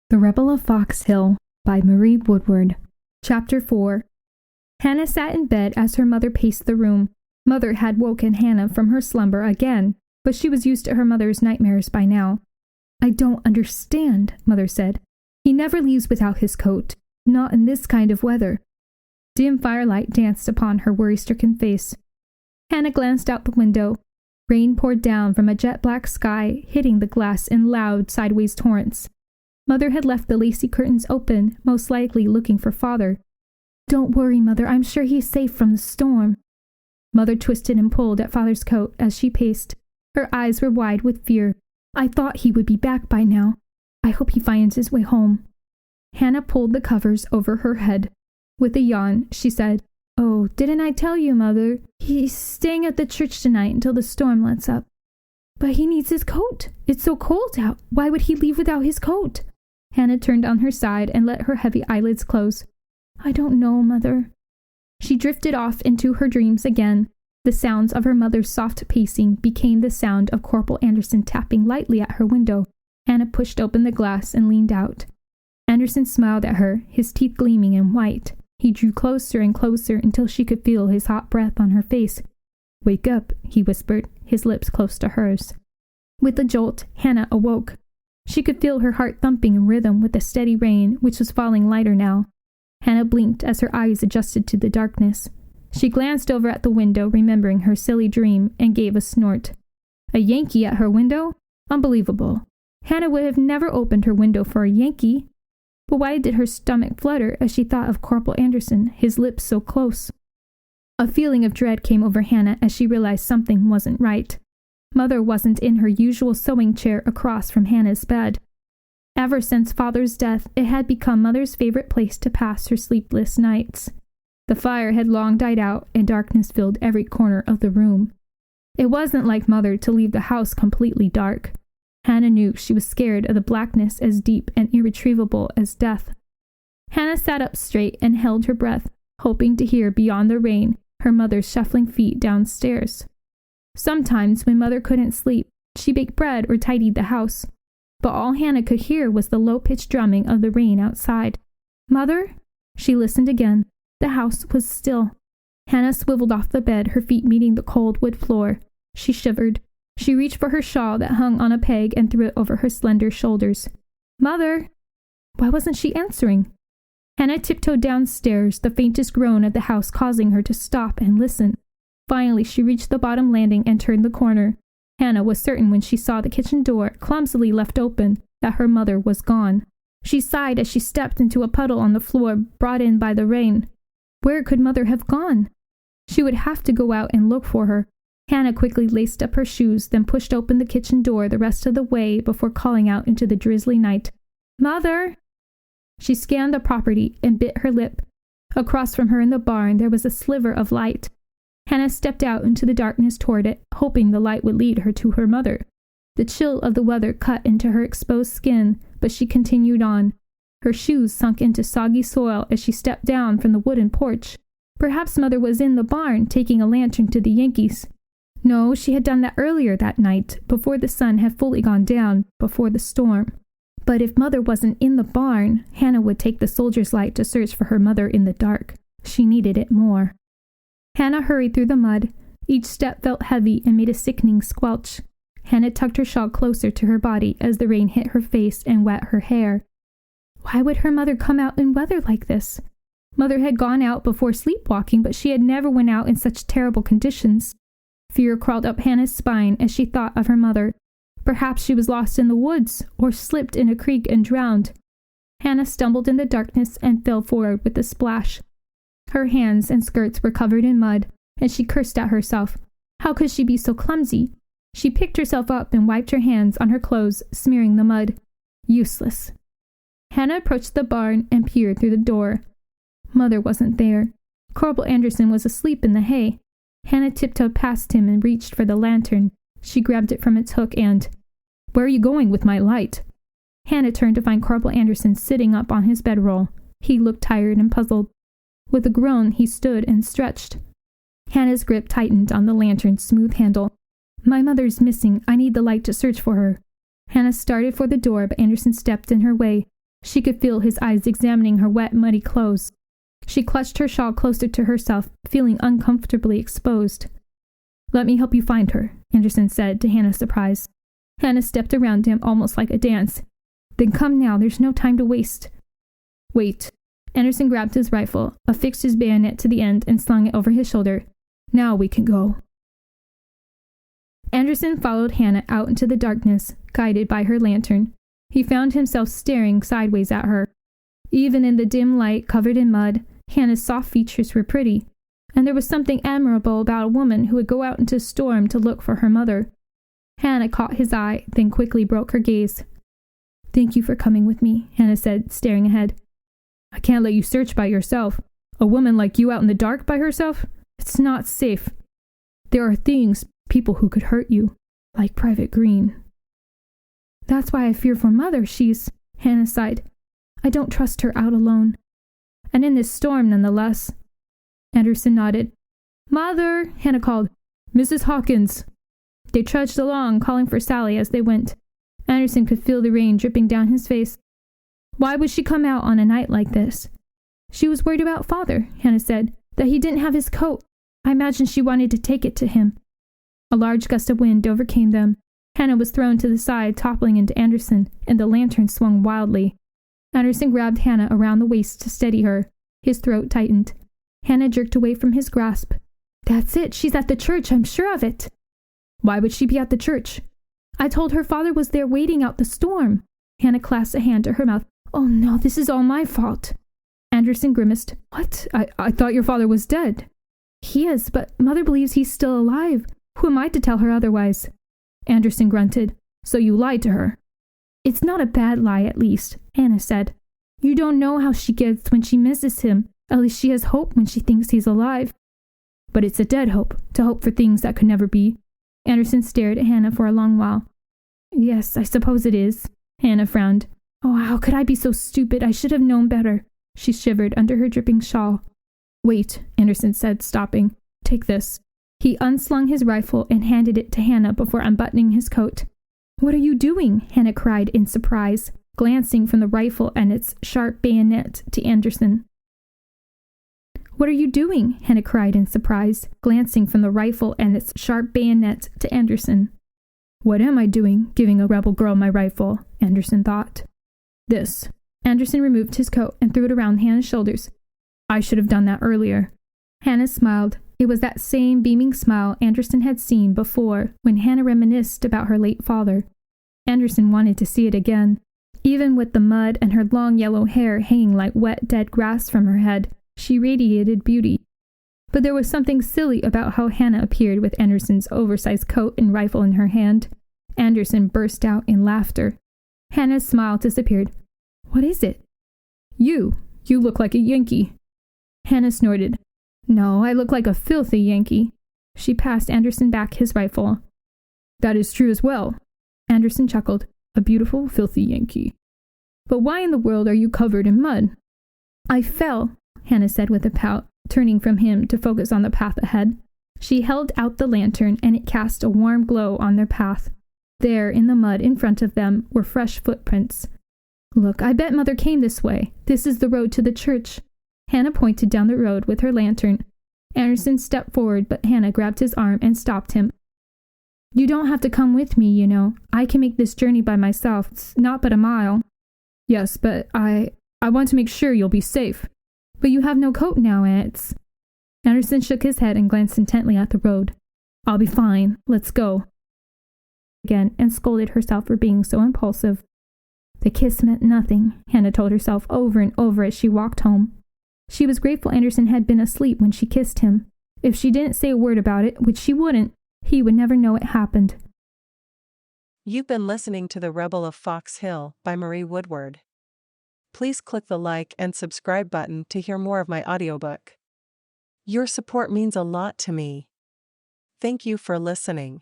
The Rebel of Fox Hill by Marie Woodward. Chapter 4. Hannah sat in bed as her mother paced the room. Mother had woken Hannah from her slumber again, but she was used to her mother's nightmares by now. "I don't understand," Mother said. "He never leaves without his coat, not in this kind of weather." Dim firelight danced upon her worry-stricken face. Hannah glanced out the window. Rain poured down from a jet-black sky, hitting the glass in loud, sideways torrents. Mother had left the lacy curtains open, most likely looking for Father. "Don't worry, Mother, I'm sure he's safe from the storm." Mother twisted and pulled at Father's coat as she paced. Her eyes were wide with fear. "I thought he would be back by now. I hope he finds his way home." Hannah pulled the covers over her head. With a yawn, she said, "Oh, didn't I tell you, Mother? He's staying at the church tonight until the storm lets up." "But he needs his coat. It's so cold out. Why would he leave without his coat?" Hannah turned on her side and let her heavy eyelids close. "I don't know, Mother." She drifted off into her dreams again. The sounds of her mother's soft pacing became the sound of Corporal Anderson tapping lightly at her window. Hannah pushed open the glass and leaned out. Anderson smiled at her, his teeth gleaming and white. He drew closer and closer until she could feel his hot breath on her face. "Wake up," he whispered, his lips close to hers. With a jolt, Hannah awoke. She could feel her heart thumping in rhythm with the steady rain, which was falling lighter now. Hannah blinked as her eyes adjusted to the darkness. She glanced over at the window, remembering her silly dream, and gave a snort. A Yankee at her window? Unbelievable. Hannah would have never opened her window for a Yankee. But why did her stomach flutter as she thought of Corporal Anderson, his lips so close? A feeling of dread came over Hannah as she realized something wasn't right. Mother wasn't in her usual sewing chair across from Hannah's bed. Ever since Father's death, it had become Mother's favorite place to pass her sleepless nights. The fire had long died out, and darkness filled every corner of the room. It wasn't like Mother to leave the house completely dark. Hannah knew she was scared of the blackness as deep and irretrievable as death. Hannah sat up straight and held her breath, hoping to hear beyond the rain her mother's shuffling feet downstairs. Sometimes, when Mother couldn't sleep, she baked bread or tidied the house. But all Hannah could hear was the low-pitched drumming of the rain outside. "Mother?" She listened again. The house was still. Hannah swiveled off the bed, her feet meeting the cold wood floor. She shivered. She reached for her shawl that hung on a peg and threw it over her slender shoulders. "Mother!" Why wasn't she answering? Hannah tiptoed downstairs, the faintest groan of the house causing her to stop and listen. Finally, she reached the bottom landing and turned the corner. Hannah was certain when she saw the kitchen door, clumsily left open, that her mother was gone. She sighed as she stepped into a puddle on the floor brought in by the rain. Where could Mother have gone? She would have to go out and look for her. Hannah quickly laced up her shoes, then pushed open the kitchen door the rest of the way before calling out into the drizzly night. "Mother!" She scanned the property and bit her lip. Across from her in the barn there was a sliver of light. Hannah stepped out into the darkness toward it, hoping the light would lead her to her mother. The chill of the weather cut into her exposed skin, but she continued on. Her shoes sunk into soggy soil as she stepped down from the wooden porch. Perhaps Mother was in the barn, taking a lantern to the Yankees. No, she had done that earlier that night, before the sun had fully gone down, before the storm. But if Mother wasn't in the barn, Hannah would take the soldier's light to search for her mother in the dark. She needed it more. Hannah hurried through the mud. Each step felt heavy and made a sickening squelch. Hannah tucked her shawl closer to her body as the rain hit her face and wet her hair. Why would her mother come out in weather like this? Mother had gone out before sleepwalking, but she had never went out in such terrible conditions. Fear crawled up Hannah's spine as she thought of her mother. Perhaps she was lost in the woods, or slipped in a creek and drowned. Hannah stumbled in the darkness and fell forward with a splash. Her hands and skirts were covered in mud, and she cursed at herself. How could she be so clumsy? She picked herself up and wiped her hands on her clothes, smearing the mud. Useless. Hannah approached the barn and peered through the door. Mother wasn't there. Corporal Anderson was asleep in the hay. Hannah tiptoed past him and reached for the lantern. She grabbed it from its hook and... "Where are you going with my light?" Hannah turned to find Corporal Anderson sitting up on his bedroll. He looked tired and puzzled. With a groan, he stood and stretched. Hannah's grip tightened on the lantern's smooth handle. "My mother's missing. I need the light to search for her." Hannah started for the door, but Anderson stepped in her way. She could feel his eyes examining her wet, muddy clothes. She clutched her shawl closer to herself, feeling uncomfortably exposed. "Let me help you find her," Anderson said, to Hannah's surprise. Hannah stepped around him almost like a dance. "Then come now, there's no time to waste." "Wait." Anderson grabbed his rifle, affixed his bayonet to the end, and slung it over his shoulder. "Now we can go." Anderson followed Hannah out into the darkness, guided by her lantern. He found himself staring sideways at her. Even in the dim light, covered in mud, Hannah's soft features were pretty, and there was something admirable about a woman who would go out into a storm to look for her mother. Hannah caught his eye, then quickly broke her gaze. "Thank you for coming with me," Hannah said, staring ahead. "I can't let you search by yourself. A woman like you out in the dark by herself? It's not safe. There are people who could hurt you, like Private Green." "That's why I fear for Mother. Hannah sighed. "I don't trust her out alone. And in this storm, nonetheless." Anderson nodded. "Mother," Hannah called. "Mrs. Hawkins." They trudged along, calling for Sally as they went. Anderson could feel the rain dripping down his face. Why would she come out on a night like this? "She was worried about Father," Hannah said, "that he didn't have his coat. I imagine she wanted to take it to him." A large gust of wind overcame them. Hannah was thrown to the side, toppling into Anderson, and the lantern swung wildly. Anderson grabbed Hannah around the waist to steady her. His throat tightened. Hannah jerked away from his grasp. "That's it. She's at the church. I'm sure of it." "Why would she be at the church?" "I told her Father was there waiting out the storm." Hannah clasped a hand to her mouth. "Oh no, this is all my fault." Anderson grimaced. "What? I thought your father was dead." "He is, but Mother believes he's still alive. Who am I to tell her otherwise?" Anderson grunted. "So you lied to her?" "It's not a bad lie, at least," Hannah said. "You don't know how she gets when she misses him. At least she has hope when she thinks he's alive." "But it's a dead hope, to hope for things that could never be." Anderson stared at Hannah for a long while. "Yes, I suppose it is." Hannah frowned. "Oh, how could I be so stupid? I should have known better." She shivered under her dripping shawl. "Wait," Anderson said, stopping. "Take this." He unslung his rifle and handed it to Hannah before unbuttoning his coat. "What are you doing?" Hannah cried in surprise, glancing from the rifle and its sharp bayonet to Anderson. "What are you doing?" Hannah cried in surprise, glancing from the rifle and its sharp bayonet to Anderson. "What am I doing, giving a rebel girl my rifle?" Anderson thought. "This." Anderson removed his coat and threw it around Hannah's shoulders. "I should have done that earlier." Hannah smiled. It was that same beaming smile Anderson had seen before when Hannah reminisced about her late father. Anderson wanted to see it again. Even with the mud and her long yellow hair hanging like wet dead grass from her head, she radiated beauty. But there was something silly about how Hannah appeared with Anderson's oversized coat and rifle in her hand. Anderson burst out in laughter. Hannah's smile disappeared. "What is it?" You look like a Yankee." Hannah snorted. "No, I look like a filthy Yankee." She passed Anderson back his rifle. "That is true as well." Anderson chuckled. "A beautiful, filthy Yankee. But why in the world are you covered in mud?" "I fell," Hannah said with a pout, turning from him to focus on the path ahead. She held out the lantern, and it cast a warm glow on their path. There, in the mud in front of them, were fresh footprints. "Look, I bet Mother came this way. This is the road to the church." Hannah pointed down the road with her lantern. Anderson stepped forward, but Hannah grabbed his arm and stopped him. "You don't have to come with me, you know. I can make this journey by myself. It's not but a mile." "Yes, but I want to make sure you'll be safe." "But you have no coat now, and it's—" Anderson shook his head and glanced intently at the road. "I'll be fine. Let's go." Again, and scolded herself for being so impulsive. The kiss meant nothing, Hannah told herself over and over as she walked home. She was grateful Anderson had been asleep when she kissed him. If she didn't say a word about it, which she wouldn't, he would never know it happened. You've been listening to The Rebel of Fox Hill by Marie Woodward. Please click the like and subscribe button to hear more of my audiobook. Your support means a lot to me. Thank you for listening.